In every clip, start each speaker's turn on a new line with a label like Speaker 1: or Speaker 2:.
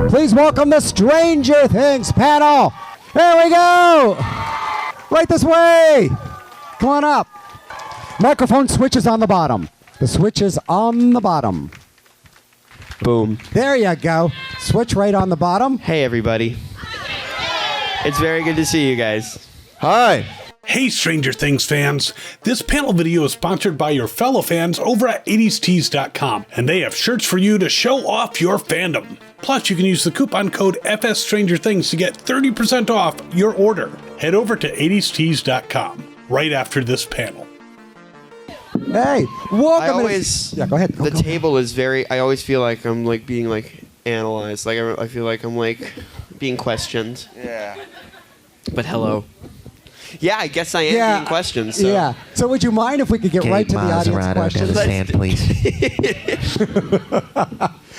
Speaker 1: Please welcome the Stranger Things panel. There we go. Right this way. Come on up. Microphone switch is on the bottom. The switch is on the bottom.
Speaker 2: Boom.
Speaker 1: There you go. Switch right on the bottom.
Speaker 2: Hey, everybody. It's very good to see you guys.
Speaker 3: Hi.
Speaker 4: Hey, Stranger Things fans. This panel video is sponsored by your fellow fans over at 80stees.com, and they have shirts for you to show off your fandom. Plus, you can use the coupon code FSStrangerThings to get 30% off your order. Head over to 80stees.com right after this panel.
Speaker 1: Hey, welcome.
Speaker 2: Yeah,
Speaker 1: go ahead.
Speaker 2: The table is very. I always feel like I'm like being like analyzed. Like I feel like I'm like being questioned.
Speaker 3: Yeah.
Speaker 2: But hello. Yeah, I guess I am being questioned. So.
Speaker 1: Yeah. So would you mind if we could get right to the audience questions?
Speaker 5: To the stand, please.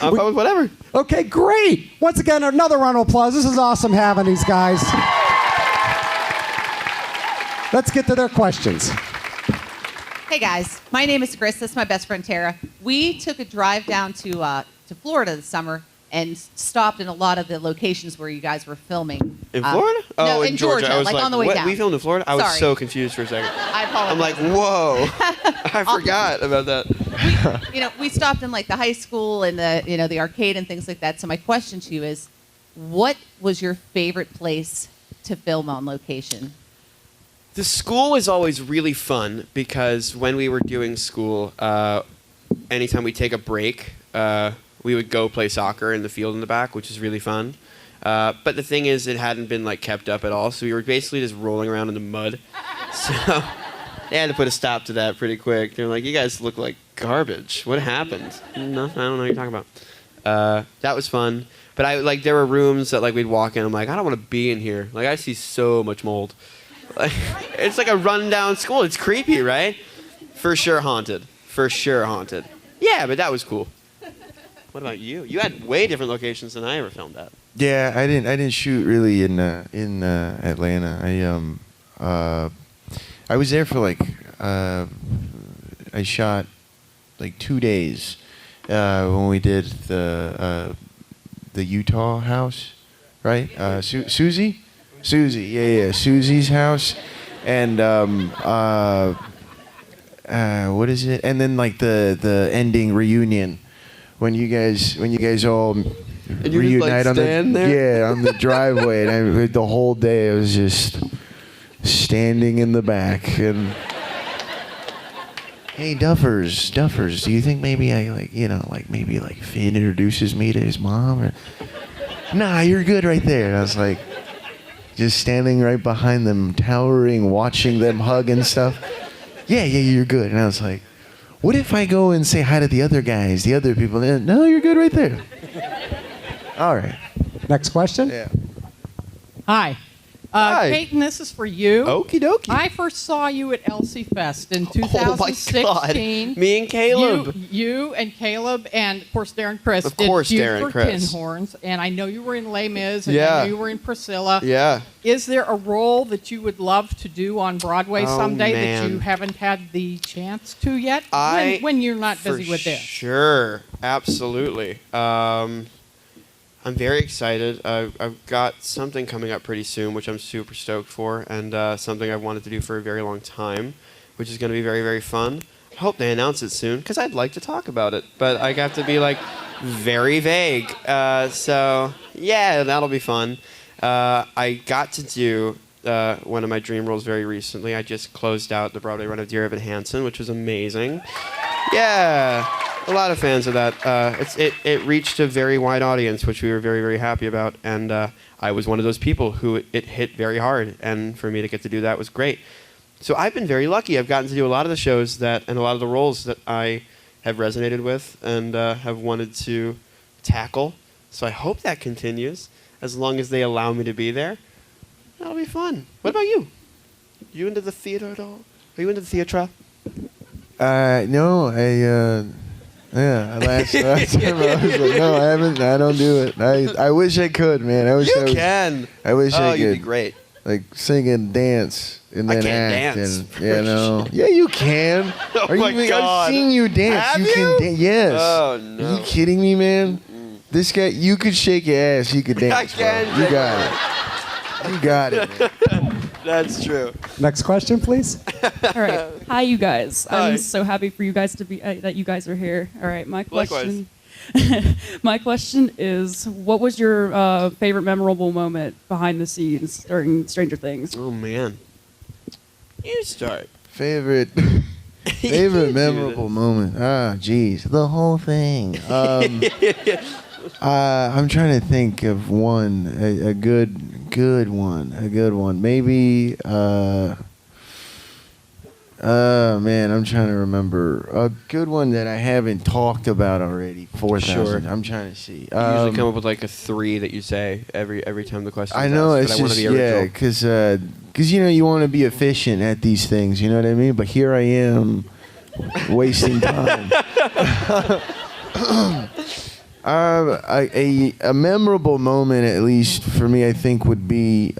Speaker 2: Whatever.
Speaker 1: Okay, great. Once again, another round of applause. This is awesome having these guys. Let's get to their questions.
Speaker 6: Hey guys, my name is Chris. This is my best friend Tara. We took a drive down to Florida this summer and stopped in a lot of the locations where you guys were filming.
Speaker 2: In Florida?
Speaker 6: No, in Georgia.
Speaker 2: I was
Speaker 6: like on the way
Speaker 2: what?
Speaker 6: down.
Speaker 2: We filmed in Florida? I was
Speaker 6: Sorry.
Speaker 2: so confused for a second.
Speaker 6: I apologize.
Speaker 2: I'm like, whoa. I forgot about that.
Speaker 6: We stopped in like the high school and the arcade and things like that. So my question to you is, what was your favorite place to film on location?
Speaker 2: The school was always really fun because when we were doing school, anytime we take a break, we would go play soccer in the field in the back, which is really fun. But the thing is, it hadn't been like kept up at all, so we were basically just rolling around in the mud. So they had to put a stop to that pretty quick. They're like, "You guys look like garbage. What happened?" No, I don't know what you're talking about. That was fun. But there were rooms that like we'd walk in. I'm like, I don't want to be in here. Like I see so much mold. Like, it's like a rundown school. It's creepy, right? For sure haunted. Yeah, but that was cool. What about you? You had way different locations than I ever filmed at.
Speaker 3: Yeah, I didn't shoot really in Atlanta. I was there for like I shot like 2 days when we did the Utah house, right? Susie, yeah, Susie's house, and what is it? And then like the ending reunion. When you guys all reunite on the driveway, and the whole day I was just standing in the back and, hey Duffers, do you think maybe I maybe Finn introduces me to his mom? Or, nah, you're good right there. And I was like, just standing right behind them, towering, watching them hug and stuff. Yeah, you're good. And I was like, what if I go and say hi to the other guys, the other people? No, you're good right there. All right.
Speaker 1: Next question.
Speaker 3: Yeah.
Speaker 7: Hi.
Speaker 2: Hi.
Speaker 7: Peyton, this is for you.
Speaker 2: Okie dokie.
Speaker 7: I first saw you at LC Fest in 2016.
Speaker 2: Oh my God. Me and Caleb.
Speaker 7: You and Caleb and, of course, Darren Chris
Speaker 2: Of course,
Speaker 7: did
Speaker 2: Darren
Speaker 7: Feud for
Speaker 2: Chris.
Speaker 7: Tinhorns, and I know you were in Les Mis, and
Speaker 2: Yeah.
Speaker 7: I know you were in Priscilla.
Speaker 2: Yeah.
Speaker 7: Is there a role that you would love to do on Broadway
Speaker 2: Oh,
Speaker 7: someday
Speaker 2: man.
Speaker 7: that you haven't had the chance to yet?
Speaker 2: I-
Speaker 7: when you're not busy with this.
Speaker 2: Sure, absolutely. I'm very excited. I've got something coming up pretty soon, which I'm super stoked for, and something I've wanted to do for a very long time, which is going to be very, very fun. I hope they announce it soon, because I'd like to talk about it, but I have to be, very vague. So, yeah, that'll be fun. I got to do one of my dream roles very recently. I just closed out the Broadway run of Dear Evan Hansen, which was amazing. Yeah. A lot of fans of that. It reached a very wide audience, which we were very, very happy about. And I was one of those people who it hit very hard. And for me to get to do that was great. So I've been very lucky. I've gotten to do a lot of the shows and a lot of the roles that I have resonated with and have wanted to tackle. So I hope that continues as long as they allow me to be there. That'll be fun. What about you? You into the theater at all? Are you into the theatre?
Speaker 3: No, last time I was like, no, I haven't. I don't do it. I wish I could, man. I wish
Speaker 2: You can.
Speaker 3: I wish I could.
Speaker 2: You'd be great.
Speaker 3: Like sing and dance and
Speaker 2: I
Speaker 3: then
Speaker 2: can't
Speaker 3: act
Speaker 2: dance.
Speaker 3: and yeah, you can.
Speaker 2: Oh my God.
Speaker 3: I've seen you dance.
Speaker 2: Have
Speaker 3: you
Speaker 2: you?
Speaker 3: can dance. Yes.
Speaker 2: Oh, no.
Speaker 3: Are you kidding me, man? This guy, you could shake your ass, he could dance.
Speaker 2: I can.
Speaker 3: Bro. You got it. You got it. Man.
Speaker 2: That's true.
Speaker 1: Next question, please.
Speaker 5: All right. Hi, you guys.
Speaker 2: Hi.
Speaker 5: I'm so happy for you guys to be that you guys are here. All right. My question. My question is, what was your favorite memorable moment behind the scenes during Stranger Things?
Speaker 2: Oh man. You start.
Speaker 3: Favorite memorable moment. Ah, geez, the whole thing. I'm trying to think of one, a good one. Maybe. Man, I'm trying to remember a good one that I haven't talked about already. 4,000.
Speaker 2: Sure.
Speaker 3: I'm trying to see.
Speaker 2: You usually come up with like a 3 that you say every time the question.
Speaker 3: I know
Speaker 2: asked,
Speaker 3: it's
Speaker 2: but I wanna
Speaker 3: just
Speaker 2: be original.
Speaker 3: because you know you want to be efficient at these things. You know what I mean? But here I am, wasting time. A memorable moment, at least for me, I think would be.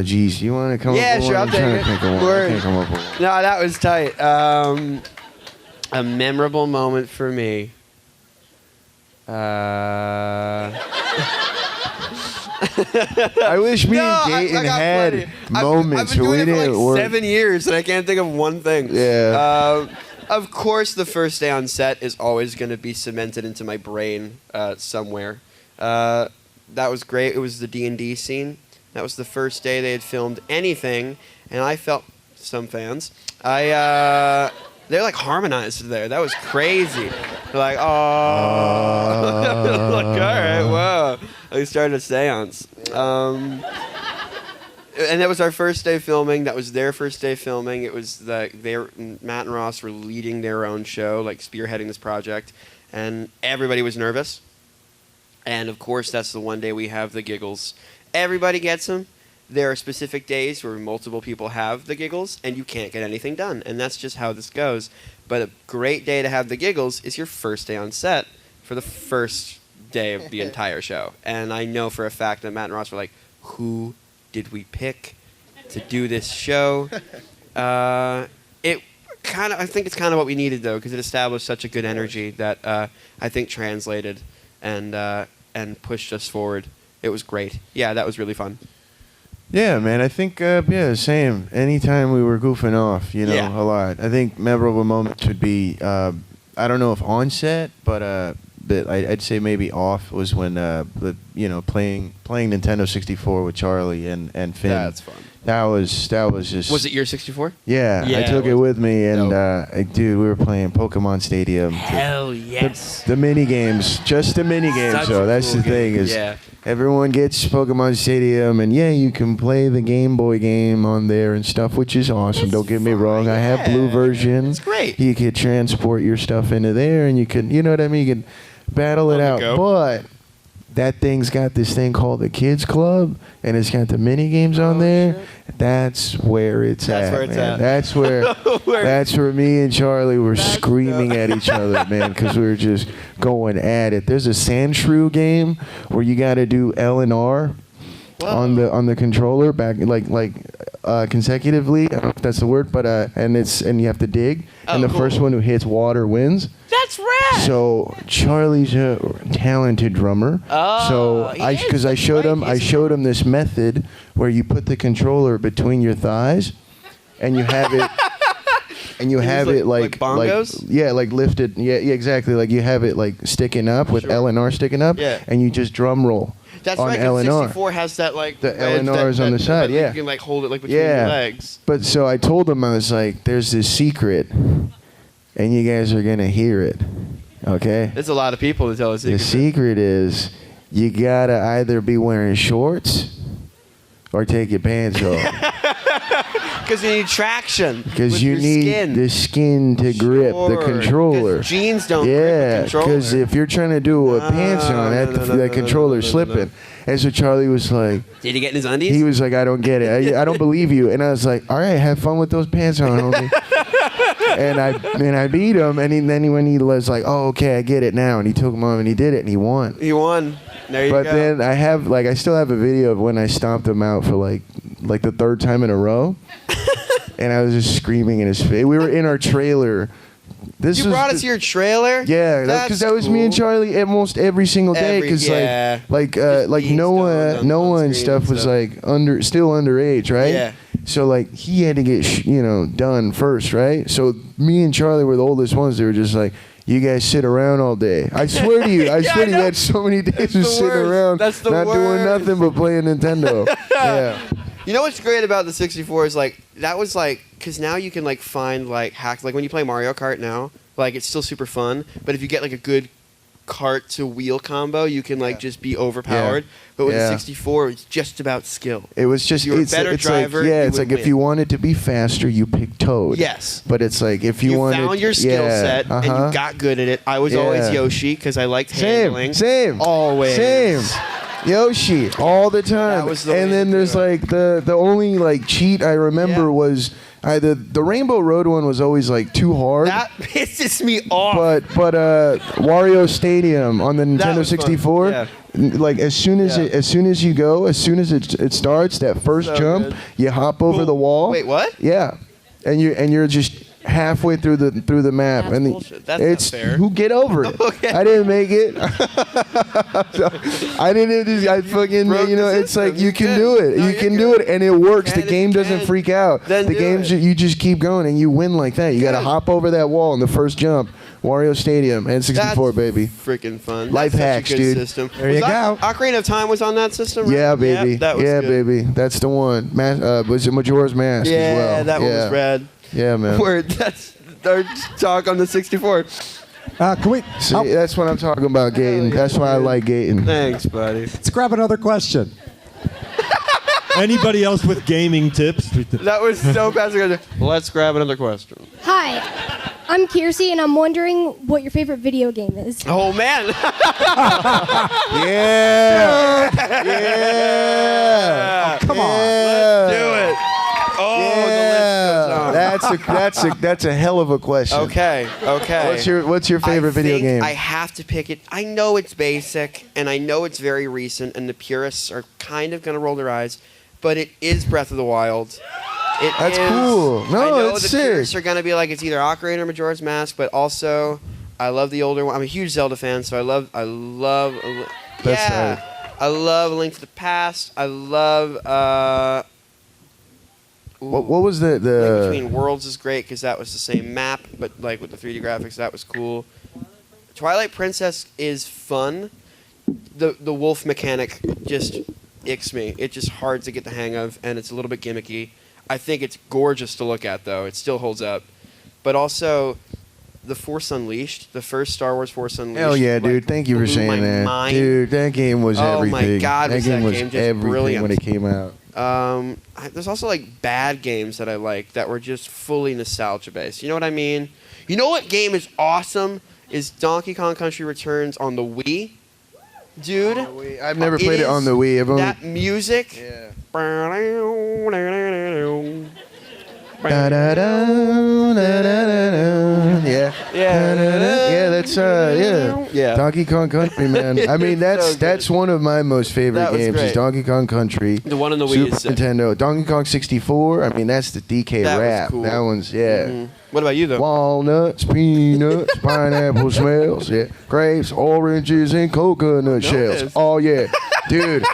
Speaker 3: Geez, you want to come up with
Speaker 2: Yeah, sure.
Speaker 3: one?
Speaker 2: I'll
Speaker 3: I'm trying to
Speaker 2: take
Speaker 3: think of
Speaker 2: it.
Speaker 3: one. I
Speaker 2: Word.
Speaker 3: can't come up with one.
Speaker 2: No, that was tight. A memorable moment for me.
Speaker 3: I wish me
Speaker 2: No,
Speaker 3: and
Speaker 2: I
Speaker 3: Gaten
Speaker 2: got
Speaker 3: had
Speaker 2: plenty.
Speaker 3: moments,
Speaker 2: I've been
Speaker 3: but we
Speaker 2: doing it for
Speaker 3: didn't
Speaker 2: like
Speaker 3: work.
Speaker 2: 7 years, and I can't think of one thing.
Speaker 3: Yeah.
Speaker 2: Of course, the first day on set is always going to be cemented into my brain somewhere. That was great. It was the D&D scene. That was the first day they had filmed anything, and I felt some fans. They're like harmonized there. That was crazy. They're like, oh, like all right, whoa. We started a seance. And that was our first day filming. That was their first day filming. It was Matt and Ross were leading their own show, like spearheading this project, and everybody was nervous. And of course, that's the one day we have the giggles. Everybody gets them. There are specific days where multiple people have the giggles, and you can't get anything done, and that's just how this goes. But a great day to have the giggles is your first day on set for the first day of the entire show. And I know for a fact that Matt and Ross were like, who did we pick to do this show? I think it's kind of what we needed, though, because it established such a good energy that I think translated and pushed us forward. It was great. Yeah, that was really fun.
Speaker 3: Yeah, man. I think same. Anytime we were goofing off,
Speaker 2: Yeah.
Speaker 3: a lot. I think memorable moments would be I don't know if on set, but I'd say maybe off was when playing Nintendo 64 with Charlie and Finn.
Speaker 2: That's fun.
Speaker 3: That was just.
Speaker 2: Was it your 64?
Speaker 3: Yeah,
Speaker 2: Yeah,
Speaker 3: I took
Speaker 2: it
Speaker 3: it
Speaker 2: was
Speaker 3: with me, and
Speaker 2: dope.
Speaker 3: dude, we were playing Pokemon Stadium.
Speaker 2: Hell yes.
Speaker 3: The mini games, just the mini games.
Speaker 2: Such
Speaker 3: though.
Speaker 2: a
Speaker 3: That's
Speaker 2: cool
Speaker 3: the thing
Speaker 2: game.
Speaker 3: is,
Speaker 2: Yeah.
Speaker 3: everyone gets Pokemon Stadium, and yeah, you can play the Game Boy game on there and stuff, which is awesome.
Speaker 2: It's
Speaker 3: Don't get me
Speaker 2: fine,
Speaker 3: wrong. I have blue
Speaker 2: yeah.
Speaker 3: version.
Speaker 2: It's great.
Speaker 3: You could transport your stuff into there, and you can, you know what I mean. You can battle it
Speaker 2: On the
Speaker 3: out,
Speaker 2: go.
Speaker 3: but that thing's got this thing called the Kids Club, and it's got the mini games on there.
Speaker 2: shit.
Speaker 3: That's where it's
Speaker 2: That's
Speaker 3: at,
Speaker 2: where it's
Speaker 3: man.
Speaker 2: at.
Speaker 3: That's where. That's where me and Charlie were
Speaker 2: That's
Speaker 3: screaming at each other, man, because we were just going at it. There's a Sandshrew game where you got to do L and R on the controller back consecutively. I don't know if that's the word, but and you have to dig, and the
Speaker 2: cool.
Speaker 3: first one who hits water wins.
Speaker 2: That's rad.
Speaker 3: So Charlie's a talented drummer.
Speaker 2: Oh,
Speaker 3: So
Speaker 2: he is.
Speaker 3: I showed
Speaker 2: Right,
Speaker 3: him
Speaker 2: he's a
Speaker 3: him this method where you put the controller between your thighs, and you have it. And you have
Speaker 2: like-
Speaker 3: it
Speaker 2: like bongos?
Speaker 3: like lifted. Yeah, exactly. Like you have it like sticking up with
Speaker 2: Sure.
Speaker 3: L and R sticking up,
Speaker 2: Yeah.
Speaker 3: and you just drum roll
Speaker 2: That's
Speaker 3: on
Speaker 2: right.
Speaker 3: L
Speaker 2: 'Cause
Speaker 3: and R.
Speaker 2: 64 has that like
Speaker 3: The
Speaker 2: wedge
Speaker 3: L and R is on the side,
Speaker 2: that
Speaker 3: yeah.
Speaker 2: You can like hold it like between
Speaker 3: Yeah.
Speaker 2: your legs.
Speaker 3: But so I told him, I was like, "There's this secret, and you guys are gonna hear it, okay?"
Speaker 2: There's a lot of people to tell us.
Speaker 3: The secret is you gotta either be wearing shorts or take your pants off.
Speaker 2: Because you need traction.
Speaker 3: Because
Speaker 2: with
Speaker 3: you
Speaker 2: your
Speaker 3: need
Speaker 2: skin.
Speaker 3: the skin to grip the
Speaker 2: Sure.
Speaker 3: controller.
Speaker 2: 'Cause jeans don't grip
Speaker 3: Yeah,
Speaker 2: the controller.
Speaker 3: because if you're trying to do a pants on, that controller's slipping. And so Charlie was like,
Speaker 2: Did he get in his undies?
Speaker 3: he was like, I don't get it. I don't believe you. And I was like, all right, have fun with those pants on, homie. and I beat him. And then when he was like, oh, okay, I get it now. And he took him on and he did it and he won.
Speaker 2: He won. There you
Speaker 3: But
Speaker 2: go.
Speaker 3: then I still have a video of when I stomped him out for like the third time in a row. And I was just screaming in his face. We were in our trailer this
Speaker 2: You brought us your trailer?
Speaker 3: Yeah, because that was me and Charlie almost every single day. Because like Noah and stuff was like still underage, right?
Speaker 2: Yeah.
Speaker 3: So like he had to get done first, right? So me and Charlie were the oldest ones. They were just like, you guys sit around all day. I swear to you, I had so many days just sitting around, not doing nothing but playing Nintendo. Yeah.
Speaker 2: You know what's great about the 64 is like that was like because now you can like find like hacks like when you play Mario Kart now, like it's still super fun. But if you get like a good cart to wheel combo, you can like just be overpowered. Yeah. But with the 64, it's just about skill.
Speaker 3: It was just
Speaker 2: you're a better driver.
Speaker 3: Like, it's like if you wanted to be faster, you pick Toad.
Speaker 2: Yes.
Speaker 3: But it's like if you wanted,
Speaker 2: found your skill set and you got good at it. I was always Yoshi because I liked handling.
Speaker 3: Same.
Speaker 2: Always.
Speaker 3: Same. Yoshi all the time.
Speaker 2: That was the
Speaker 3: and then there's like the only like cheat I remember was the Rainbow Road one was always like too hard.
Speaker 2: That pisses me off.
Speaker 3: But Wario Stadium on the Nintendo 64, like as soon as it starts that first jump, you hop over the wall.
Speaker 2: Wait, what?
Speaker 3: Yeah, and you're just halfway through the map.
Speaker 2: That's
Speaker 3: and
Speaker 2: bullshit. That's not fair.
Speaker 3: Who get over it?
Speaker 2: Okay.
Speaker 3: I didn't make it. I didn't. I fucking. It's like you can do it. You can do it, and it works. The game doesn't freak out. The game's you just keep going, and you win like that. You got to hop over that wall in the first jump. Wario Stadium and 64, baby.
Speaker 2: Freaking fun.
Speaker 3: Life hacks, dude.
Speaker 2: System.
Speaker 1: There you go.
Speaker 2: Ocarina of Time was on that system, right?
Speaker 3: Yeah, baby.
Speaker 2: Yeah, that was good.
Speaker 3: Baby. That's the one. Was it Majora's Mask as well?
Speaker 2: Yeah, that one was rad.
Speaker 3: Yeah, man.
Speaker 2: That's our talk on the 64.
Speaker 1: Can we?
Speaker 3: See, that's what I'm talking about, Gaten. That's why I like Gaten.
Speaker 2: Thanks, buddy.
Speaker 1: Let's grab another question.
Speaker 8: Anybody else with gaming tips?
Speaker 2: That was so passive. Let's grab another question.
Speaker 9: Hi, I'm Kiersey, and I'm wondering what your favorite video game is.
Speaker 2: Oh, man.
Speaker 3: Yeah.
Speaker 2: Yeah.
Speaker 1: Oh, come on.
Speaker 2: Let's do it. Oh, the list goes on.
Speaker 3: That's a hell of a question.
Speaker 2: Okay.
Speaker 3: What's your favorite video game?
Speaker 2: I have to pick it. I know it's basic, and I know it's very recent, and the purists are kind of going to roll their eyes, but it is Breath of the Wild.
Speaker 3: That's cool. No,
Speaker 2: I know
Speaker 3: it's
Speaker 2: the
Speaker 3: sick.
Speaker 2: purists are going to be like it's either Ocarina or Majora's Mask, but also I love the older one. I'm a huge Zelda fan, so I love.
Speaker 3: That's right.
Speaker 2: I love A Link to the Past. I love.
Speaker 3: What was the
Speaker 2: Link Between Worlds is great because that was the same map, but like with the 3D graphics, that was cool. Twilight Princess is fun. The wolf mechanic just icks me. It's just hard to get the hang of, and it's a little bit gimmicky. I think it's gorgeous to look at, though. It still holds up. But also, The Force Unleashed, the first Star Wars Force Unleashed.
Speaker 3: Hell yeah, dude. Thank you for saying that.
Speaker 2: Mind.
Speaker 3: Dude, that game was everything.
Speaker 2: Oh my God,
Speaker 3: that game was
Speaker 2: just
Speaker 3: everything
Speaker 2: brilliant.
Speaker 3: when it came out.
Speaker 2: There's also like bad games that I like that were just fully nostalgia based. You know what I mean? You know what game is awesome? Is Donkey Kong Country Returns on the Wii. Dude,
Speaker 3: I've never played it on the Wii.
Speaker 2: That music.
Speaker 3: Yeah. Yeah. Donkey Kong Country, man. I mean, that's one of my most favorite games. Is Donkey Kong Country.
Speaker 2: The one on the Wii
Speaker 3: Super Nintendo. Donkey Kong 64. I mean, that's the DK rap.
Speaker 2: Cool.
Speaker 3: That one's
Speaker 2: What about you though?
Speaker 3: Walnuts, peanuts, pineapple smells. Yeah. Grapes, oranges, and coconut shells. Oh yeah, dude.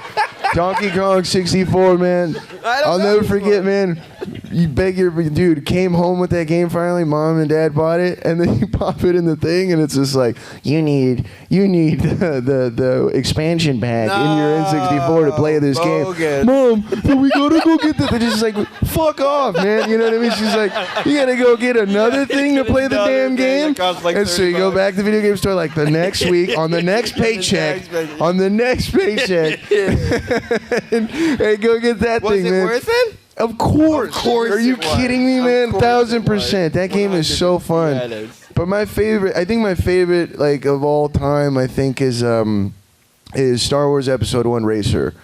Speaker 3: Donkey Kong 64, man. I'll never forget, man. You beg your dude came home with that game finally. Mom and Dad bought it, and then you pop it in the thing, and it's just like you need the expansion pack in your N64 to play this game. Mom, we gotta go get that. They're just like, fuck off, man. You know what I mean? She's like, you gotta go get another thing to play the damn game.
Speaker 2: Like
Speaker 3: and so you go back to the video game store like the next week on the next paycheck. On the next paycheck. and go get that thing, man.
Speaker 2: Was it worth it?
Speaker 3: Of course. Are you kidding me, man? 1,000%. That game is so fun.
Speaker 2: Yeah, it is.
Speaker 3: But my favorite like of all time, I think is Star Wars Episode 1 Racer.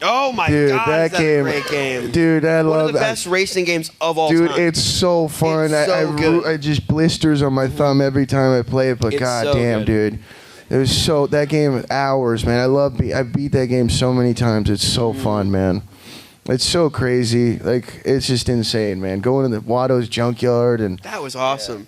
Speaker 2: Oh my God, that's a great game.
Speaker 3: Dude, I love
Speaker 2: one of the best racing games of all time.
Speaker 3: Dude, it's so fun.
Speaker 2: It's so good.
Speaker 3: I just blisters on my thumb every time I play it, but goddamn, dude. It was that game hours, man. I beat that game so many times. It's so fun, man. It's so crazy. Like, it's just insane, man. Going to the Watto's junkyard and
Speaker 2: that was awesome.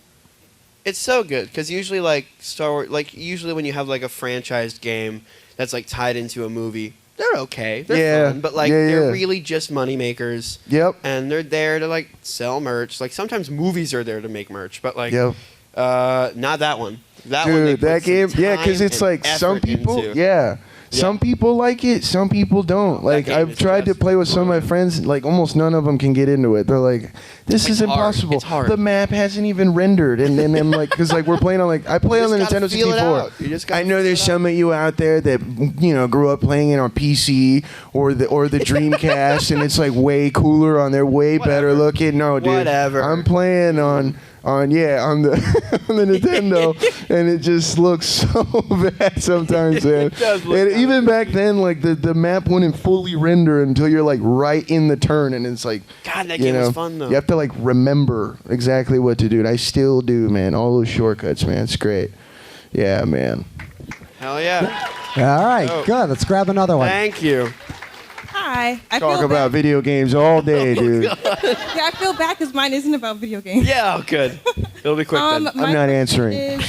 Speaker 2: It's so good because usually like Star Wars, like usually when you have like a franchised game that's like tied into a movie, they're okay, they're fun, but like they're really just money makers.
Speaker 3: Yep.
Speaker 2: And they're there to like sell merch. Like sometimes movies are there to make merch, but like not that one. That one,
Speaker 3: dude, that game, because it's like some people, some people like it, some people don't. Like I've tried to play with some of my friends, like almost none of them can get into it. They're like, this is impossible.
Speaker 2: It's hard.
Speaker 3: The map hasn't even rendered, and then I'm like, because like we're playing on like I play on the Nintendo 64. I know there's some of you out there that grew up playing it on PC or the Dreamcast, and it's like way cooler on there, way better looking. No, dude,
Speaker 2: whatever.
Speaker 3: I'm playing on the on the Nintendo, and it just looks so bad sometimes, man.
Speaker 2: It does look
Speaker 3: and even back then, like the map wouldn't fully render until you're like right in the turn, and it's like,
Speaker 2: God, that game was fun though.
Speaker 3: You have to like remember exactly what to do, and I still do, man. All those shortcuts, man. It's great. Yeah, man.
Speaker 2: Hell yeah.
Speaker 1: All right, good. Let's grab another one.
Speaker 2: Thank you.
Speaker 8: Hi.
Speaker 3: Talk about video games all day, dude.
Speaker 8: Yeah, I feel bad because mine isn't about video games.
Speaker 2: Yeah, good. It'll be quick then.
Speaker 3: I'm not answering. I'm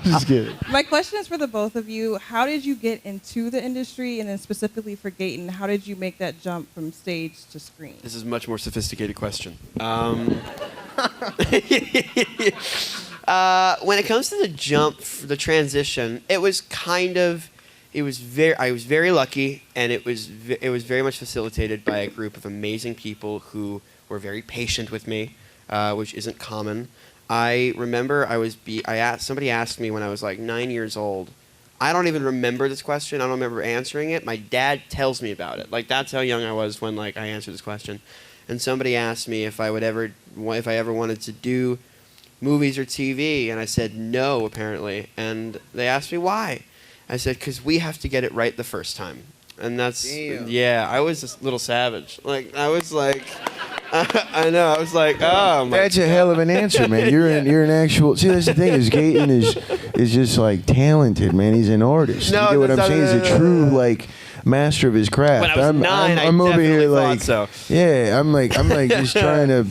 Speaker 3: just kidding.
Speaker 8: My question is for the both of you. How did you get into the industry, and then specifically for Gaten, how did you make that jump from stage to screen?
Speaker 2: This is a much more sophisticated question. When it comes to the jump, the transition, I was very lucky, and it was very much facilitated by a group of amazing people who were very patient with me, which isn't common. I remember somebody asked me when I was like 9 years old. I don't even remember this question. I don't remember answering it. My dad tells me about it. Like that's how young I was when like I answered this question. And somebody asked me if I ever wanted to do movies or TV, and I said no, apparently. And they asked me why. I said, because we have to get it right the first time. And that's, I was a little savage. Like, I was like, I know, I was like, oh my
Speaker 3: That's a hell of an answer, man. You're an actual, see, that's the thing, is Gaten is just like talented, man. He's an artist.
Speaker 2: No,
Speaker 3: you get what I'm saying? He's a true, like, master of his craft.
Speaker 2: When I was 9,
Speaker 3: I'm over here like,
Speaker 2: so.
Speaker 3: Yeah, I'm like just trying to,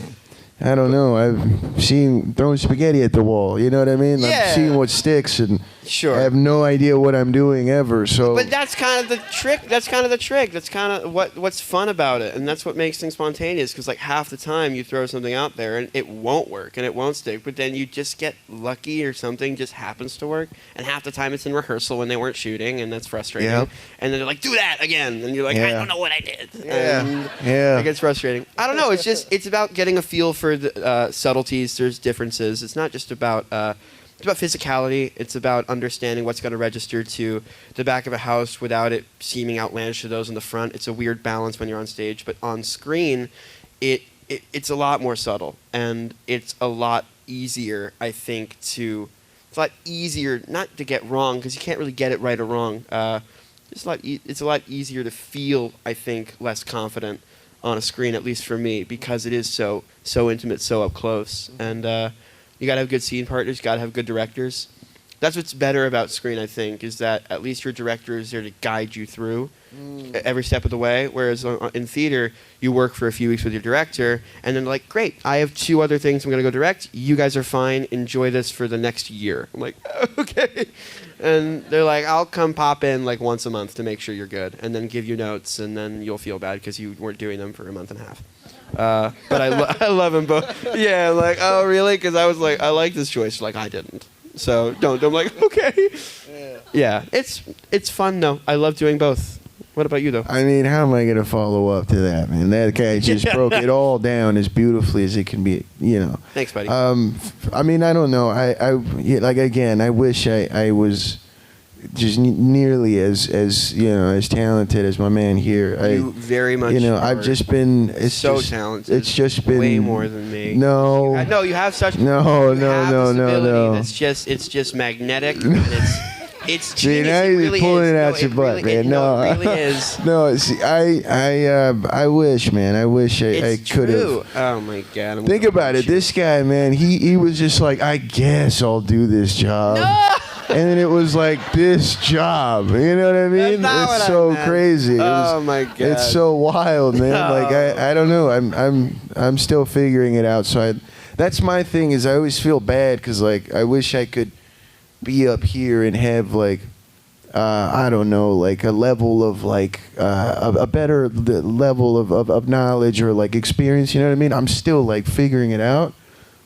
Speaker 3: I don't know. I've seen throwing spaghetti at the wall. You know what I mean?
Speaker 2: Yeah.
Speaker 3: I'm seeing what sticks, and
Speaker 2: Sure.
Speaker 3: I have no idea what I'm doing ever. So,
Speaker 2: but that's kind of the trick. That's kind of what's fun about it, and that's what makes things spontaneous. Because like half the time you throw something out there and it won't work and it won't stick, but then you just get lucky or something just happens to work. And half the time it's in rehearsal when they weren't shooting, and that's frustrating.
Speaker 3: Yep.
Speaker 2: And then they're like, "Do that again," and you're like, "I don't know what I did."
Speaker 3: Yeah.
Speaker 2: It gets frustrating. I don't know. It's about getting a feel for the subtleties. There's differences. It's not just about. It's about physicality. It's about understanding what's going to register to the back of a house without it seeming outlandish to those in the front. It's a weird balance when you're on stage, but on screen, it's a lot more subtle, and it's a lot easier, I think, it's a lot easier not to get wrong, because you can't really get it right or wrong. It's a lot easier to feel, I think, less confident on a screen, at least for me, because it is so intimate, so up close, and you got to have good scene partners. You got to have good directors. That's what's better about screen, I think, is that at least your director is there to guide you through every step of the way. Whereas in theater, you work for a few weeks with your director, and then like, great, I have 2 other things I'm going to go direct. You guys are fine. Enjoy this for the next year. I'm like, okay. And they're like, I'll come pop in like once a month to make sure you're good, and then give you notes, and then you'll feel bad because you weren't doing them for a month and a half. But I love them both. Yeah, like, oh, really? Because I was like, I like this choice. Like, I didn't. So don't. I'm like, okay. Yeah. It's fun, though. I love doing both. What about you, though?
Speaker 3: I mean, how am I going to follow up to that, man? That guy just broke it all down as beautifully as it can be, you know.
Speaker 2: Thanks, buddy.
Speaker 3: I mean, I don't know. I wish I was just nearly as you know, as talented as my man here.
Speaker 2: You very much.
Speaker 3: You know, I've just been
Speaker 2: talented.
Speaker 3: It's just been
Speaker 2: way more than me.
Speaker 3: No,
Speaker 2: no, you have such.
Speaker 3: No.
Speaker 2: It's just magnetic. And it's
Speaker 3: See,
Speaker 2: genius.
Speaker 3: now
Speaker 2: It
Speaker 3: you're
Speaker 2: really
Speaker 3: pulling
Speaker 2: is.
Speaker 3: it out your butt, man. No,
Speaker 2: it really is.
Speaker 3: No, see, I wish, man. I wish I could have.
Speaker 2: Oh my God!
Speaker 3: Think about it. This guy, man, he was just like, I guess I'll do this job.
Speaker 2: No!
Speaker 3: And then it was like this job. You know what I mean? It's so crazy.
Speaker 2: My God!
Speaker 3: It's so wild, man.
Speaker 2: No.
Speaker 3: Like I don't know. I'm still figuring it out. So that's my thing. Is I always feel bad because like I wish I could be up here and have like I don't know, like a level of like a better level of knowledge or like experience. You know what I mean? I'm still like figuring it out.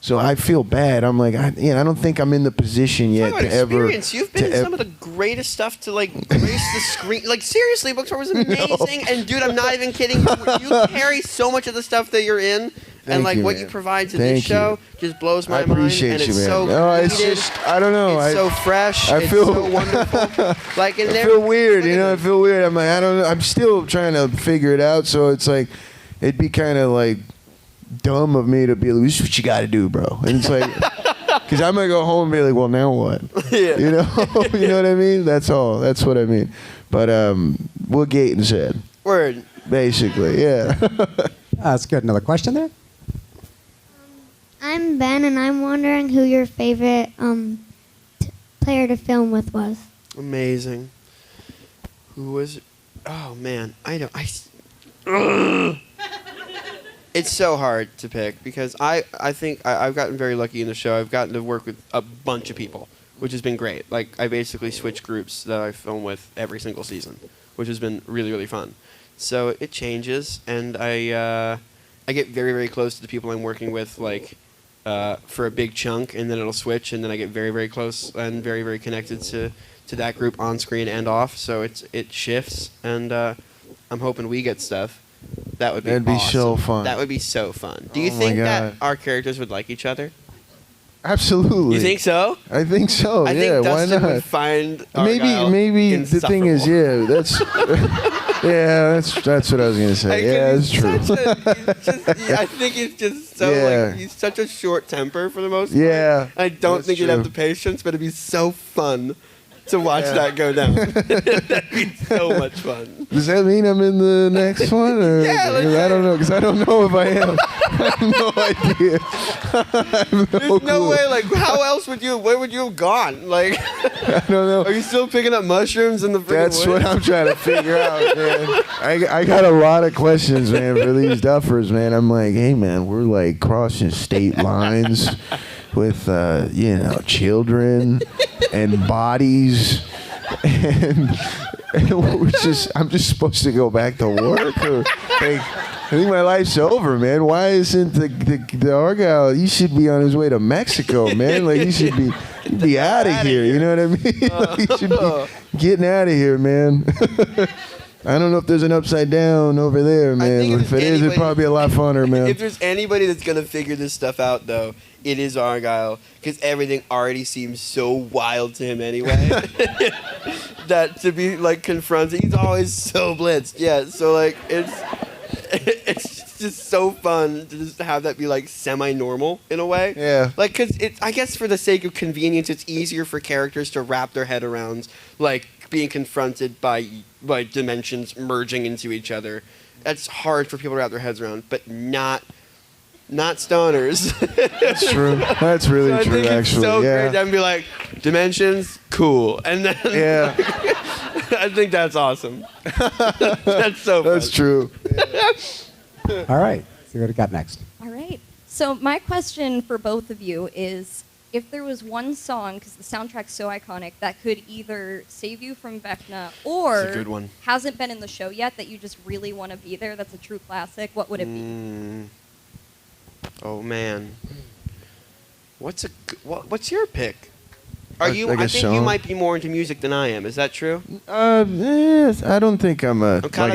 Speaker 3: So I feel bad. I'm like, I don't think I'm in the position yet to ever.
Speaker 2: You've been in some of the greatest stuff to like grace the screen. Like seriously, Booksmart was amazing. And dude, I'm not even kidding. You carry so much of the stuff that you're in. And like what you provide to this show just blows my mind.
Speaker 3: I appreciate
Speaker 2: you,
Speaker 3: man.
Speaker 2: It's so
Speaker 3: no, it's just I don't know.
Speaker 2: It's so fresh.
Speaker 3: I feel
Speaker 2: it's so wonderful. Like
Speaker 3: I feel weird. You know, I feel weird. I'm like I don't know. I'm still trying to figure it out. So it's like it'd be kind of like dumb of me to be like, this is what you got to do, bro. And it's like because I'm gonna go home and be like, well, now what?
Speaker 2: Yeah.
Speaker 3: You know, you know what I mean? That's all. That's what I mean. But what Gaten said.
Speaker 2: Word.
Speaker 3: Basically, yeah.
Speaker 1: That's good. Another question there.
Speaker 10: I'm Ben, and I'm wondering who your favorite player to film with was.
Speaker 2: Amazing. Who was it? Oh, man. It's so hard to pick because I think I've gotten very lucky in the show. I've gotten to work with a bunch of people, which has been great. Like, I basically switch groups that I film with every single season, which has been really, really fun. So it changes, and I get very, very close to the people I'm working with, like, for a big chunk, and then it'll switch, and then I get very, very close and very, very connected to that group on screen and off. So it shifts, and I'm hoping we get stuff. That'd be awesome.
Speaker 3: So fun.
Speaker 2: That would be so fun. Do you think that our characters would like each other?
Speaker 3: Absolutely.
Speaker 2: You think so?
Speaker 3: I think so.
Speaker 2: I think Dustin
Speaker 3: why not?
Speaker 2: would find
Speaker 3: maybe the thing is, yeah, that's that's what I was gonna say. Yeah, that's true.
Speaker 2: I think he's just so like he's such a short temper for the most part.
Speaker 3: Yeah,
Speaker 2: I don't think he'd have the patience, but it'd be so fun to watch that go down. That'd be so much fun.
Speaker 3: Does that mean I'm in the next one? Or I don't know, because I don't know if I am. I have no idea.
Speaker 2: There's no way. Like, how else would you? Where would you have gone? Like,
Speaker 3: I don't know.
Speaker 2: Are you still picking up mushrooms in the?
Speaker 3: That's
Speaker 2: woods?
Speaker 3: what I'm trying to figure out, man. I got a lot of questions, man, for these duffers, man. I'm like, hey, man, we're like crossing state lines with children and bodies, and I'm just supposed to go back to work, or like, I think my life's over, man. Why isn't the Argyle? You should be on his way to Mexico, man. Like you should be out of here. You know what I mean? Like, you should be getting out of here, man. I don't know if there's an upside down over there, man. If it is, it'd probably be a lot funner, man.
Speaker 2: If there's anybody that's gonna figure this stuff out, though, it is Argyle, because everything already seems so wild to him anyway. That to be like confronted, he's always so blitzed. Yeah, so like it's just so fun to just have that be like semi-normal in a way.
Speaker 3: Yeah.
Speaker 2: Like, because I guess for the sake of convenience, it's easier for characters to wrap their head around like being confronted by dimensions merging into each other. That's hard for people to wrap their heads around, but not stoners.
Speaker 3: That's true. That's really
Speaker 2: so
Speaker 3: true,
Speaker 2: I think
Speaker 3: actually.
Speaker 2: It's so
Speaker 3: yeah.
Speaker 2: great to be like, dimensions, cool. And then
Speaker 3: yeah.
Speaker 2: I think that's awesome. That's so fun.
Speaker 3: That's true.
Speaker 1: All right. See what we got next.
Speaker 11: All right. So my question for both of you is, if there was one song, because the soundtrack's so iconic, that could either save you from Vecna or
Speaker 2: That's a good one.
Speaker 11: hasn't been in the show yet that you just really want to be there, that's a true classic, what would it be?
Speaker 2: Oh man, what's your pick? I think you might be more into music than I am. Is that true?
Speaker 3: Yes, I don't think I'm a buff. I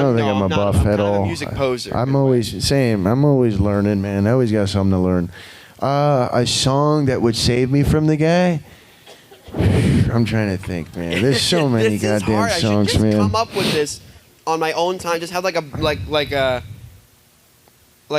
Speaker 3: don't think I'm a buff at all.
Speaker 2: I'm a music poser.
Speaker 3: I'm always learning, man. I always got something to learn. A song that would save me from the guy. I'm trying to think, man. There's so many goddamn songs,
Speaker 2: I should just
Speaker 3: man.
Speaker 2: come up with this on my own time. Just have like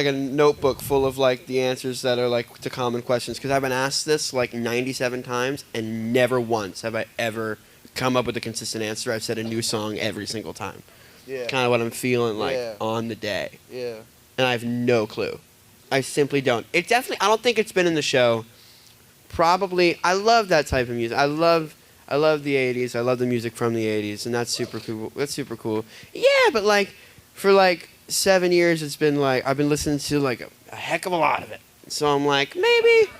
Speaker 2: a notebook full of like the answers that are like to common questions, because I've been asked this like 97 times and never once have I ever come up with a consistent answer. I've said a new song every single time.
Speaker 3: Yeah.
Speaker 2: Kind of what I'm feeling like on the day. Yeah. And I have no clue. I simply don't. It definitely, I don't think it's been in the show. Probably, I love that type of music. I love the 80s. I love the music from the 80s, and that's super cool. That's super cool. Yeah, but like for like 7 years, it's been like I've been listening to like a heck of a lot of it. So I'm like, maybe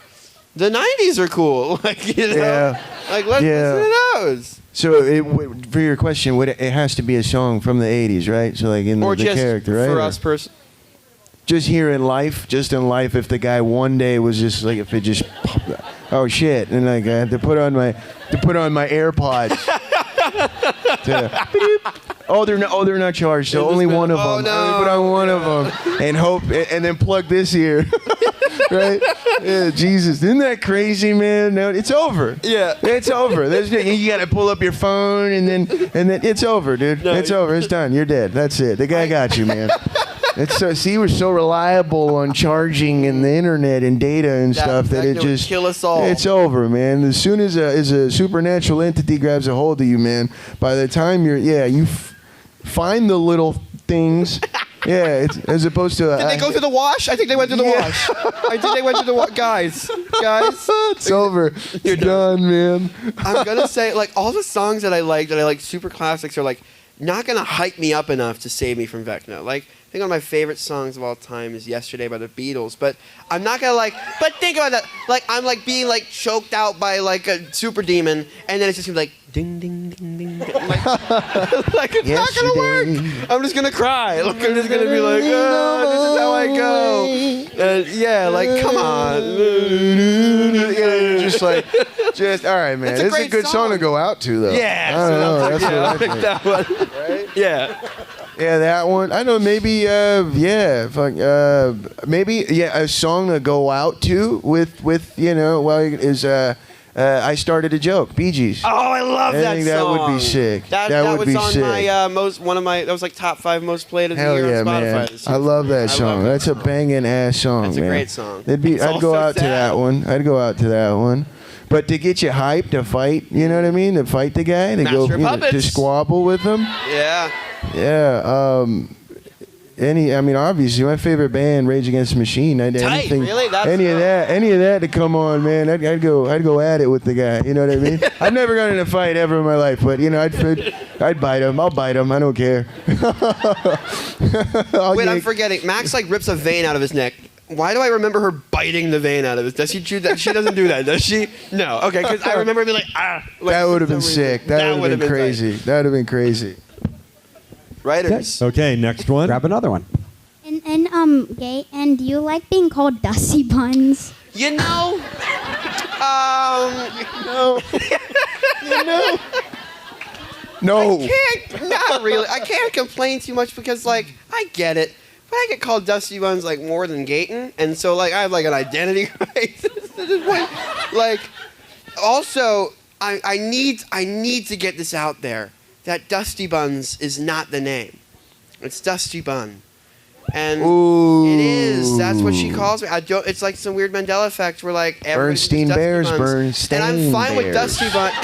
Speaker 2: the 90s are cool. Like, you know, like let's listen to those.
Speaker 3: So for your question, it has to be a song from the 80s, right? So like in the character, right?
Speaker 2: For us personally.
Speaker 3: Just here in life, if the guy one day was just like, if it just, oh shit, and like I had to put on my AirPods. They're not charged. So only one of them.
Speaker 2: Oh, no.
Speaker 3: Put on one of them and hope, and then plug this here. Right? Yeah, Jesus, isn't that crazy, man? No, it's over.
Speaker 2: Yeah,
Speaker 3: it's over. You got to pull up your phone, and then it's over, dude. No, it's over. It's done. You're dead. That's it. The guy got you, man. We're so reliable on charging and the internet and data and stuff that it just
Speaker 2: kill us all.
Speaker 3: It's over, man. As soon as a supernatural entity grabs a hold of you, man, by the time you find the little things. Yeah, it's as opposed to.
Speaker 2: Did they go to the wash? I think they went to the wash. I think they went to the wash. Guys.
Speaker 3: It's over. You're done, man.
Speaker 2: I'm gonna say, like, all the songs that I like super classics, are like not gonna hype me up enough to save me from Vecna. Like, I think one of my favorite songs of all time is "Yesterday" by the Beatles, but I'm not gonna like. But think about that. Like, I'm like being like choked out by like a super demon, and then it's just gonna be like ding ding ding ding. Ding. Like it's not gonna work. I'm just gonna cry. Like, I'm just gonna be like, oh, this is how I go. And yeah, like come on.
Speaker 3: You're just like, all right, man. It's a good song to go out to, though.
Speaker 2: Yeah,
Speaker 3: I don't know. That's what I think.
Speaker 2: That one. Right? Yeah.
Speaker 3: Yeah, that one. I know. Maybe. Maybe. Yeah, a song to go out to with is I Started a Joke, Bee Gees.
Speaker 2: Oh, I love that song.
Speaker 3: I think that would be sick.
Speaker 2: That
Speaker 3: would
Speaker 2: was
Speaker 3: be
Speaker 2: on
Speaker 3: sick.
Speaker 2: my that was like top 5 most played of the
Speaker 3: Hell
Speaker 2: year
Speaker 3: yeah,
Speaker 2: on Spotify.
Speaker 3: man! I love that song. That's a banging ass song,
Speaker 2: That's
Speaker 3: man.
Speaker 2: a great song.
Speaker 3: I'd go out to that one. I'd go out to that one. But to get you hyped to fight, you know what I mean? To fight the guy, to squabble with him.
Speaker 2: Yeah.
Speaker 3: Yeah. Obviously, my favorite band, Rage Against the Machine.
Speaker 2: Really?
Speaker 3: Any of that to come on, man. I'd go at it with the guy. You know what I mean? I've never gotten in a fight ever in my life, but I'd bite him. I'll bite him. I don't care.
Speaker 2: Wait, I'm forgetting. Max like rips a vein out of his neck. Why do I remember her biting the vein out of it? Does she do that? She doesn't do that, does she? No. Okay, because I remember being like, ah. Like,
Speaker 3: that would have been sick. That would have been crazy. That would have been crazy.
Speaker 2: Writers.
Speaker 1: Okay, next one. Grab another one.
Speaker 10: And do you like being called Dusty Buns?
Speaker 2: You know,
Speaker 3: No.
Speaker 2: Not really. I can't complain too much because, like, I get it. But I get called Dusty Buns, like, more than Gaten. And so, like, I have, like, an identity crisis at this point. Like, also, I need to get this out there, that Dusty Buns is not the name. It's Dustybun. And it is. That's what she calls me. It's like some weird Mandela effect where, like,
Speaker 3: Bernstein Bears, Bernstein
Speaker 2: and I'm fine
Speaker 3: Bears.
Speaker 2: with Dustybun.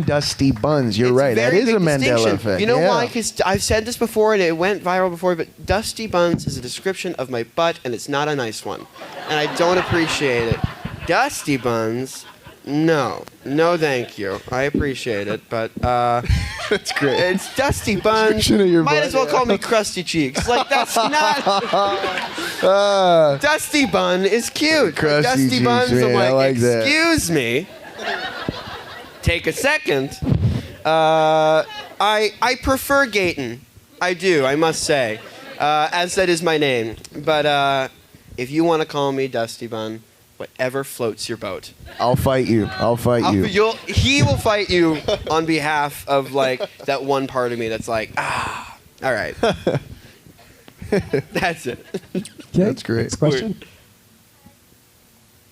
Speaker 3: Dusty Buns. You're right. That is a Mandela effect.
Speaker 2: You know why? Because I've said this before and it went viral before, but Dusty Buns is a description of my butt and it's not a nice one. And I don't appreciate it. Dusty Buns, no, thank you. I appreciate it, but
Speaker 3: that's great.
Speaker 2: It's Dusty Buns. Might as well call me Crusty Cheeks. Like that's not. Dusty Bun is cute.
Speaker 3: Crusty
Speaker 2: Dusty Buns.
Speaker 3: Man,
Speaker 2: I'm like,
Speaker 3: that.
Speaker 2: Excuse me. Take a second. I prefer Gaten. I do. I must say, as that is my name. But if you want to call me Dusty Bun, whatever floats your boat.
Speaker 3: I'll fight you.
Speaker 2: He will fight you on behalf of like that one part of me that's like, all right. That's it.
Speaker 1: Okay,
Speaker 3: that's great.
Speaker 1: Next question.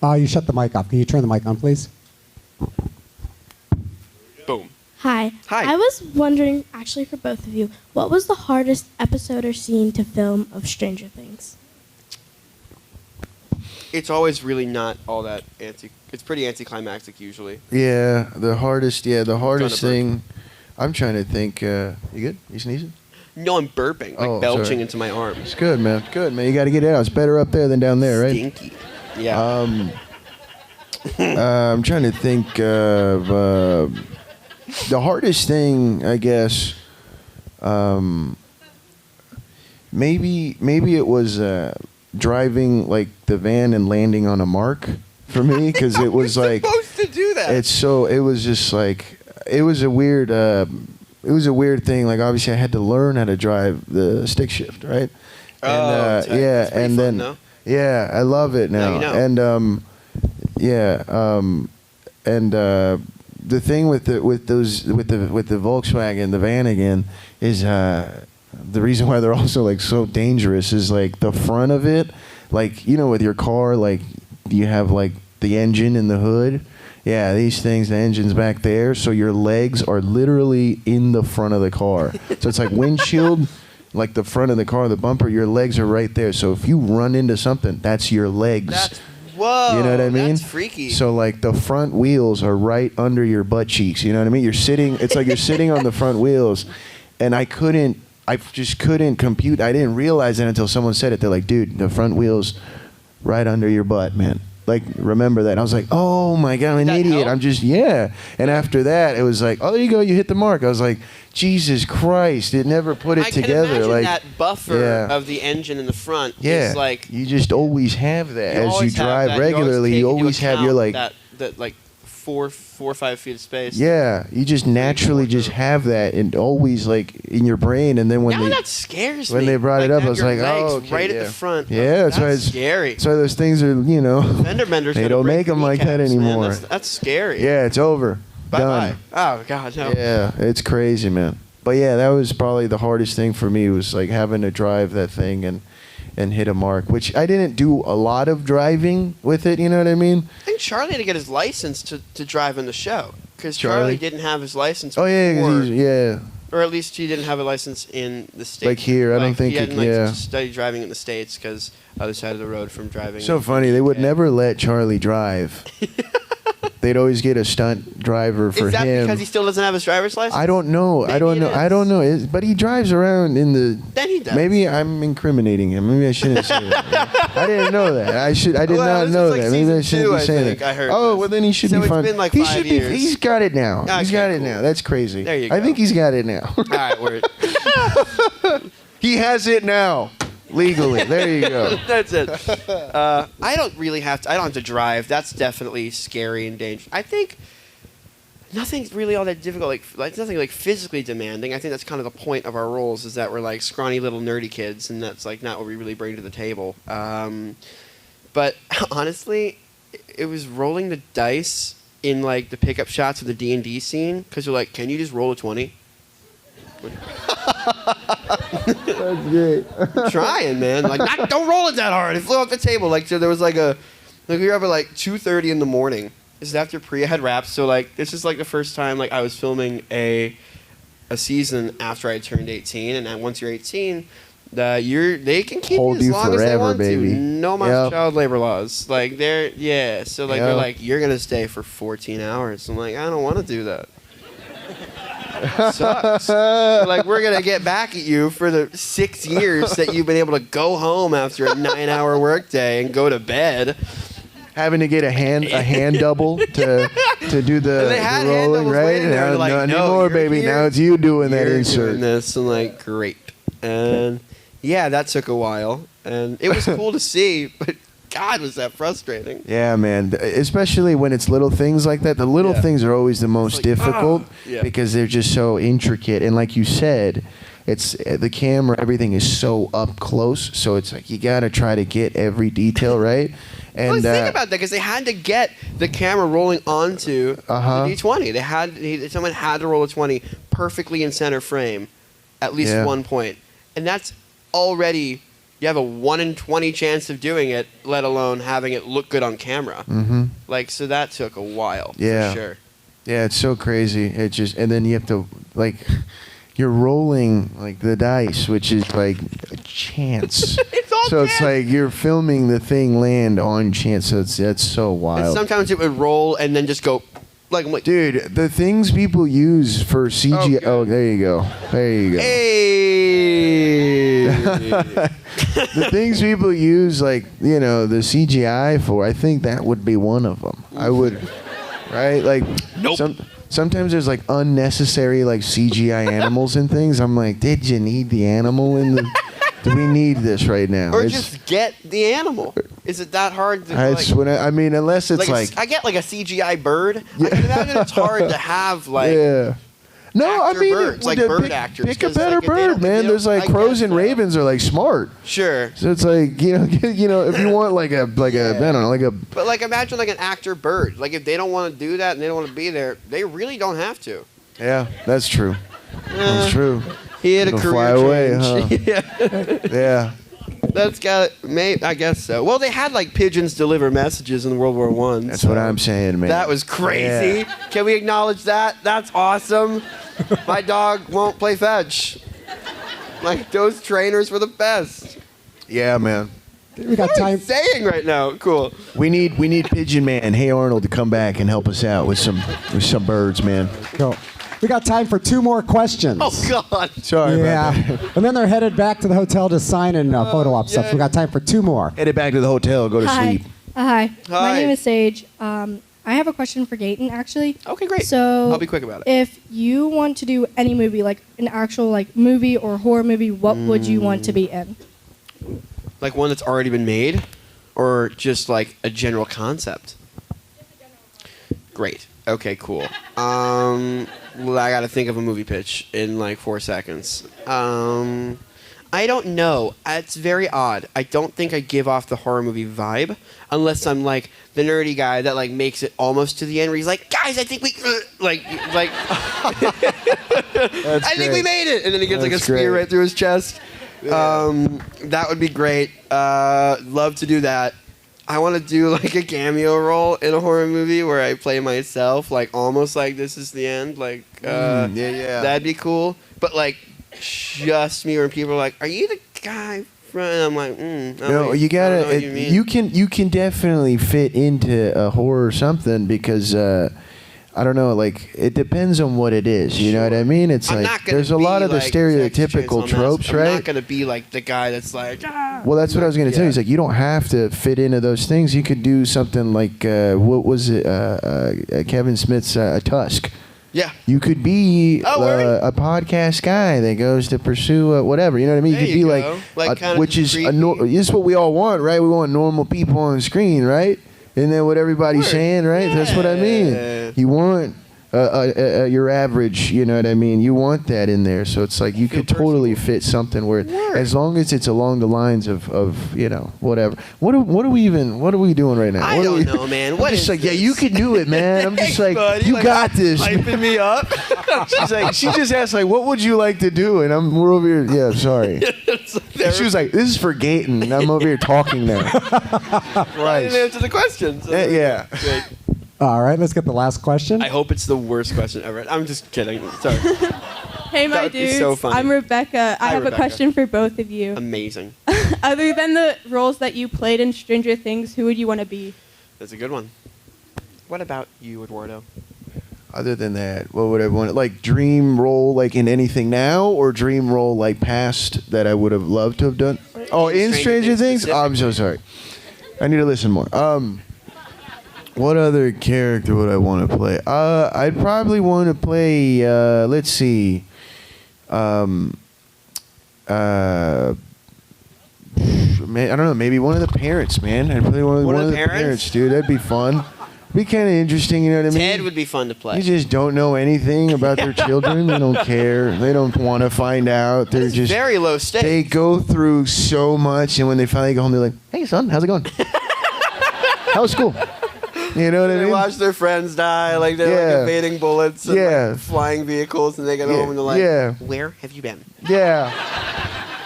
Speaker 1: You shut the mic off. Can you turn the mic on, please?
Speaker 2: Boom.
Speaker 12: Hi. I was wondering, actually for both of you, what was the hardest episode or scene to film of Stranger Things?
Speaker 2: It's always really not all that it's pretty anticlimactic usually.
Speaker 3: Yeah, the hardest thing. I'm trying to think. You good? You sneezing?
Speaker 2: No, I'm burping, like belching into my arm.
Speaker 3: It's good, man. Good, man. You got to get it out. It's better up there than down there, right?
Speaker 2: Stinky. Yeah.
Speaker 3: I'm trying to think of the hardest thing, I guess. maybe it was driving like the van and landing on a mark for me, because it was like
Speaker 2: supposed to do that.
Speaker 3: It was just like it was a weird thing. Like obviously I had to learn how to drive the stick shift, right? And
Speaker 2: That's pretty
Speaker 3: and
Speaker 2: fun,
Speaker 3: then
Speaker 2: though.
Speaker 3: yeah, I love it now.
Speaker 2: you know.
Speaker 3: And the thing with the Volkswagen, the van again, is the reason why they're also like so dangerous is like the front of it, like with your car, like you have like the engine in the hood. Yeah, these things, the engine's back there, so your legs are literally in the front of the car. So it's like windshield, like the front of the car, the bumper, your legs are right there. So if you run into something, that's your legs.
Speaker 2: Whoa,
Speaker 3: you know what I mean?
Speaker 2: That's freaky.
Speaker 3: So like the front wheels are right under your butt cheeks. You know what I mean? It's like you're sitting on the front wheels, and I just couldn't compute. I didn't realize that until someone said it. They're like, dude, the front wheel's right under your butt, man. Like, remember that. I was like, oh my God, I'm an idiot.
Speaker 2: Help?
Speaker 3: I'm just, yeah. And after that, it was like, oh, there you go, you hit the mark. I was like, Jesus Christ, it never put it together.
Speaker 2: I can imagine
Speaker 3: like
Speaker 2: that buffer of the engine in the front is like...
Speaker 3: You just always have that. As you drive regularly, you always have your like...
Speaker 2: That like 4 or 5 feet of space.
Speaker 3: Yeah, you just naturally just have that and always like in your brain. And then when
Speaker 2: that scares
Speaker 3: when
Speaker 2: me.
Speaker 3: they brought it up, I was like,
Speaker 2: legs
Speaker 3: oh, okay,
Speaker 2: right at the front.
Speaker 3: Yeah,
Speaker 2: that's scary.
Speaker 3: That's why those things are,
Speaker 2: Fender benders.
Speaker 3: they don't make them like that anymore.
Speaker 2: Man. That's scary.
Speaker 3: Yeah, it's over.
Speaker 2: Bye-bye.
Speaker 3: Done.
Speaker 2: Oh God, no.
Speaker 3: Yeah, it's crazy, man. But yeah, that was probably the hardest thing for me, was like having to drive that thing and hit a mark, which I didn't do a lot of driving with it, you know what I mean?
Speaker 2: I think Charlie had to get his license to drive in the show, because Charlie didn't have his license.
Speaker 3: Oh yeah,
Speaker 2: before,
Speaker 3: yeah.
Speaker 2: or at least he didn't have a license in the States.
Speaker 3: Like here, I don't think
Speaker 2: he
Speaker 3: it,
Speaker 2: hadn't studied driving in the States, because other side of the road from driving.
Speaker 3: So funny, they would never let Charlie drive. They'd always get a stunt driver for him.
Speaker 2: Is that because he still doesn't have his driver's license?
Speaker 3: I don't know. I don't know. But he drives around in the.
Speaker 2: Then he does.
Speaker 3: Maybe I'm incriminating him. Maybe I shouldn't say that. I didn't know that. I did not know that. Maybe I shouldn't be saying that.
Speaker 2: I heard
Speaker 3: well then he should be fine.
Speaker 2: So it's been like 5 years.
Speaker 3: He's got it now.
Speaker 2: Okay,
Speaker 3: he's got it now. That's crazy.
Speaker 2: There you go.
Speaker 3: I think he's got it now.
Speaker 2: All right, word.
Speaker 3: He has it now. Legally. There you go.
Speaker 2: That's it. I don't have to drive. That's definitely scary and dangerous. I think nothing's really all that difficult. Like nothing like physically demanding. I think that's kind of the point of our roles, is that we're like scrawny little nerdy kids, and that's like not what we really bring to the table. But honestly, it was rolling the dice in like the pickup shots of the D&D scene, because they're like, can you just roll a 20?
Speaker 3: That's great.
Speaker 2: I'm trying, man. Like, don't roll it that hard. It flew off the table. Like, so there was like we were up at like 2:30 in the morning. This is after Priya had wrapped. So like, this is like the first time like I was filming a season after I turned 18. And then once you're 18, they can keep
Speaker 3: Hold
Speaker 2: you as
Speaker 3: you
Speaker 2: long as they
Speaker 3: forever,
Speaker 2: want
Speaker 3: baby.
Speaker 2: to. No more child labor laws. Like so like they're like, you're gonna stay for 14 hours. I'm like, I don't want to do that. Sucks. Like, we're gonna get back at you for the 6 years that you've been able to go home after a 9-hour workday and go to bed.
Speaker 3: Having to get a hand double to do the rolling, right?
Speaker 2: Now,
Speaker 3: Not
Speaker 2: like,
Speaker 3: anymore, baby.
Speaker 2: Here.
Speaker 3: Now it's you doing that
Speaker 2: You're
Speaker 3: insert.
Speaker 2: doing this, and like, great. And yeah, that took a while, and it was cool to see, but God, was that frustrating.
Speaker 3: Yeah, man. Especially when it's little things like that. The little things are always the most difficult because they're just so intricate. And like you said, it's the camera, everything is so up close. So it's like you got to try to get every detail right. And
Speaker 2: well, think about that, because they had to get the camera rolling onto the D20. Someone had to roll a 20 perfectly in center frame, at least one point. And that's already... You have a 1 in 20 chance of doing it, let alone having it look good on camera.
Speaker 3: Mm-hmm.
Speaker 2: Like, so that took a while,
Speaker 3: for
Speaker 2: sure.
Speaker 3: Yeah, it's so crazy. It just, and then you have to, like, you're rolling, like, the dice, which is, like, a chance.
Speaker 2: It's all
Speaker 3: so
Speaker 2: chance.
Speaker 3: It's like you're filming the thing land on chance. So that's so wild.
Speaker 2: And sometimes it would roll and then just go, like, I'm like,
Speaker 3: dude, the things people use for CGI. Oh, there you go. There you go.
Speaker 2: Hey.
Speaker 3: The things people use, like, you know, the CGI for, I think that would be one of them. I would, right? Like, sometimes there's like unnecessary like CGI animals and things. I'm like, did you need the animal in the? Do we need this right now?
Speaker 2: Or just get the animal. Is it that hard to
Speaker 3: I mean, unless it's
Speaker 2: I get like a CGI bird. I can imagine it's hard to have like
Speaker 3: No, I mean,
Speaker 2: birds, like bird actors.
Speaker 3: Pick a better bird, man. There's like crows and ravens are like smart.
Speaker 2: Sure.
Speaker 3: So it's like you know if you want like a I don't know like a.
Speaker 2: But like imagine like an actor bird. Like if they don't want to do that and they don't want to be there, they really don't have to.
Speaker 3: Yeah, that's true. That's true.
Speaker 2: He had a career
Speaker 3: fly away,
Speaker 2: change.
Speaker 3: huh? Yeah.
Speaker 2: That's got I guess so. Well, they had like pigeons deliver messages in World War I.
Speaker 3: That's what I'm saying, man.
Speaker 2: That was crazy. Yeah. Can we acknowledge that? That's awesome. My dog won't play fetch. Like those trainers were the best.
Speaker 3: Yeah, man.
Speaker 1: We got time.
Speaker 2: What are you saying right now? Cool.
Speaker 3: We need Pigeon Man, Hey Arnold, to come back and help us out with some birds, man.
Speaker 1: Go. We got time for 2 more questions.
Speaker 2: Oh God.
Speaker 3: Sorry.
Speaker 1: Yeah.
Speaker 3: About that.
Speaker 1: And then they're headed back to the hotel to sign and photo op stuff. So we got time for 2 more.
Speaker 3: Headed back to the hotel. Go to sleep.
Speaker 12: Hi. My name is Sage. I have a question for Gaten, actually.
Speaker 2: Okay, great.
Speaker 12: So
Speaker 2: I'll be quick about it.
Speaker 12: If you want to do any movie, like an actual like movie or horror movie, what would you want to be in?
Speaker 2: Like one that's already been made, or just like a general concept? Great. Okay, cool. Well, I got to think of a movie pitch in like 4 seconds. I don't know. It's very odd. I don't think I give off the horror movie vibe unless I'm like the nerdy guy that like makes it almost to the end where he's like, guys, I think we like I think we made it, and then he gets like a spear right through his chest. That would be great. Love to do that. I want to do like a cameo role in a horror movie where I play myself, like almost like this is the end. Like, that'd be cool. But like, just me, where people are like, "Are you the guy from?" And I'm like,
Speaker 3: "No, you gotta. You can definitely fit into a horror or something because." I don't know, like, it depends on what it is, you know what I mean? It's like, there's a lot of the stereotypical tropes, right?
Speaker 2: I'm not going to be like the guy that's like,
Speaker 3: Well, that's what I was going to tell you. It's like, you don't have to fit into those things. You could do something like, what was it, Kevin Smith's Tusk.
Speaker 2: Yeah.
Speaker 3: You could be a podcast guy that goes to pursue whatever, you know what I mean? You could be like which is this is what we all want, right? We want normal people on screen, right? Isn't that what everybody's saying, right? Yeah. That's what I mean. You want your average, you know what I mean? You want that in there. So it's like you could totally fit something where, as long as it's along the lines of you know, whatever. What are we doing right now?
Speaker 2: I don't know, man. What
Speaker 3: I'm just like, yeah, you can do it, man. I'm just like, buddy, you got this.
Speaker 2: Hyping me up.
Speaker 3: She's like, she just asked, like, what would you like to do? And we're over here, yeah, sorry. She was like, this is for Gaten, and I'm over here talking now.
Speaker 2: Right. I didn't answer the question. So
Speaker 3: yeah.
Speaker 2: Great.
Speaker 1: All right, let's get the last question.
Speaker 2: I hope it's the worst question ever. I'm just kidding. Sorry.
Speaker 13: Hey, my dudes. So funny. I'm Rebecca. I have a question for both of you.
Speaker 2: Amazing.
Speaker 13: Other than the roles that you played in Stranger Things, who would you want to be?
Speaker 2: That's a good one. What about you, Eduardo?
Speaker 3: Other than that, what would I want? Like dream role, like in anything now, or dream role like past that I would have loved to have done? Oh, in Stranger Things? Oh, I'm so sorry. I need to listen more. What other character would I want to play? I'd probably want to play. Let's see. Man, I don't know. Maybe one of the parents, man. I'd play one of the parents, dude. That'd be fun. Be kind of interesting, you know what I mean?
Speaker 2: Ted would be fun to play.
Speaker 3: You just don't know anything about their children. They don't care. They don't want to find out. They're just
Speaker 2: very low stakes.
Speaker 3: They go through so much, and when they finally go home, they're like, "Hey, son, how's it going? How was school?" You know what I mean?
Speaker 2: They watch their friends die, like they're like evading bullets and like flying vehicles, and they get home and they're like, "Where have you been?"
Speaker 3: Yeah.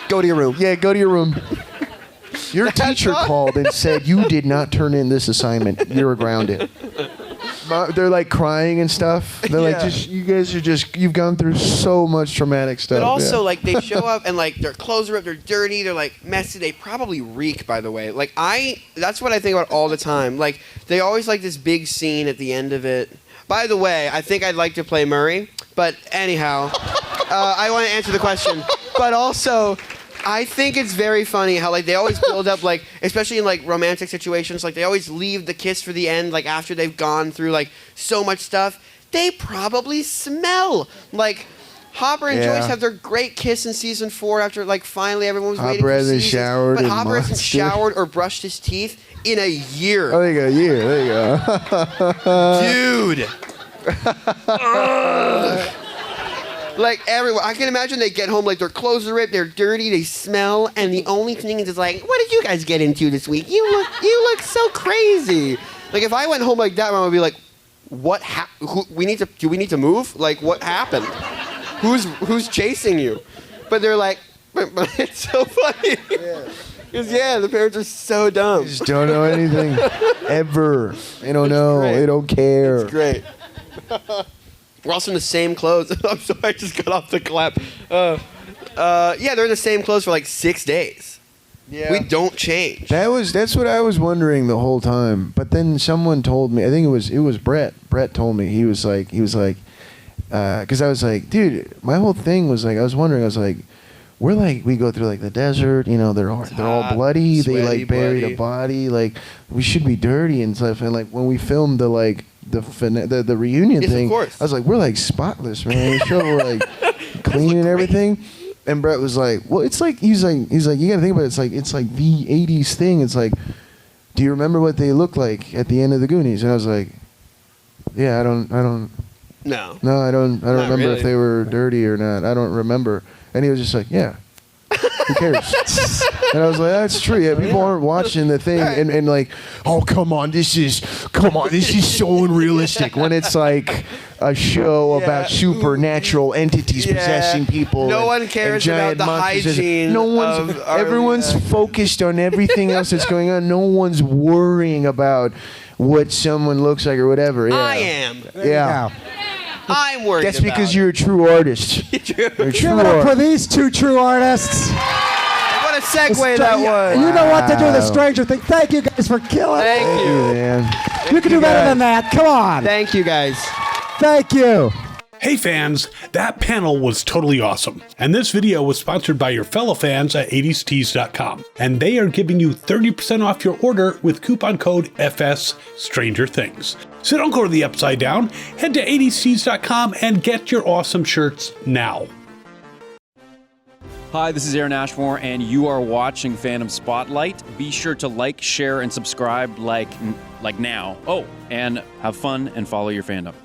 Speaker 2: Go to your room.
Speaker 3: Yeah, go to your room. Your teacher called and said, you did not turn in this assignment. You're grounded. They're like crying and stuff. They're like, you guys are you've gone through so much traumatic stuff.
Speaker 2: But also, like, they show up and, like, their clothes are up, they're dirty, they're, like, messy. They probably reek, by the way. Like, that's what I think about all the time. Like, they always like this big scene at the end of it. By the way, I think I'd like to play Murray. But anyhow, I want to answer the question. But also, I think it's very funny how, like, they always build up, like, especially in, like, romantic situations, like, they always leave the kiss for the end, like, after they've gone through, like, so much stuff. They probably smell. Like, Hopper and Joyce have their great kiss in season 4 after like finally everyone was waiting for
Speaker 3: Hopper hasn't
Speaker 2: seasons.
Speaker 3: showered
Speaker 2: But
Speaker 3: in
Speaker 2: Hopper hasn't
Speaker 3: months,
Speaker 2: showered or brushed his teeth in a year.
Speaker 3: Oh, there you go. Yeah, there you go.
Speaker 2: Dude. Ugh. Like everyone, I can imagine they get home like their clothes are ripped, they're dirty, they smell, and the only thing is like, what did you guys get into this week? You look so crazy. Like if I went home like that, Mom would be like, what? Do we need to move? Like what happened? Who's chasing you? But they're like, but it's so funny. Because the parents are so dumb.
Speaker 3: They just don't know anything ever. They don't know.
Speaker 2: Great.
Speaker 3: They don't care.
Speaker 2: It's great. We're also in the same clothes. I'm sorry, I just got off the clap. They're in the same clothes for like 6 days. Yeah. We don't change.
Speaker 3: That's what I was wondering the whole time. But then someone told me, I think it was Brett. Brett told me, he was like, because I was like, dude, my whole thing was like, I was like, we're like, we go through like the desert, they're all bloody. They like buried a body. Like we should be dirty and stuff. And like when we filmed the reunion thing, I was like, we're like spotless, man. We're like clean and everything. And Brett was like, well, it's like he's like you gotta think about it. It's like the '80s thing. It's like, do you remember what they looked like at the end of the Goonies? And I was like, yeah, I don't.
Speaker 2: No,
Speaker 3: I don't remember
Speaker 2: really.
Speaker 3: if they were dirty or not. I don't remember. And he was just like, yeah. Who cares? And I was like, that's true. Yeah, people aren't watching the thing and like, oh, come on, this is so unrealistic. When it's like a show about supernatural entities possessing people.
Speaker 2: No one cares about the hygiene.
Speaker 3: Everyone's focused on everything else that's going on. No one's worrying about what someone looks like or whatever. Yeah.
Speaker 2: I am.
Speaker 3: Yeah.
Speaker 2: I'm worried.
Speaker 3: That's because you're a true artist. You're a true
Speaker 1: Give it up for these two true artists.
Speaker 2: What a segue that was.
Speaker 1: You know what to do, the Stranger Thing. Thank you guys for killing it.
Speaker 2: Thank you.
Speaker 3: Man.
Speaker 1: You can do better than that. Come on.
Speaker 2: Thank you guys.
Speaker 1: Thank you.
Speaker 4: Hey fans, that panel was totally awesome. And this video was sponsored by your fellow fans at 80stees.com. And they are giving you 30% off your order with coupon code FS Stranger Things. So don't go to the upside down. Head to 80stees.com and get your awesome shirts now.
Speaker 14: Hi, this is Aaron Ashmore, and you are watching Fandom Spotlight. Be sure to like, share, and subscribe like now. Oh, and have fun and follow your fandom.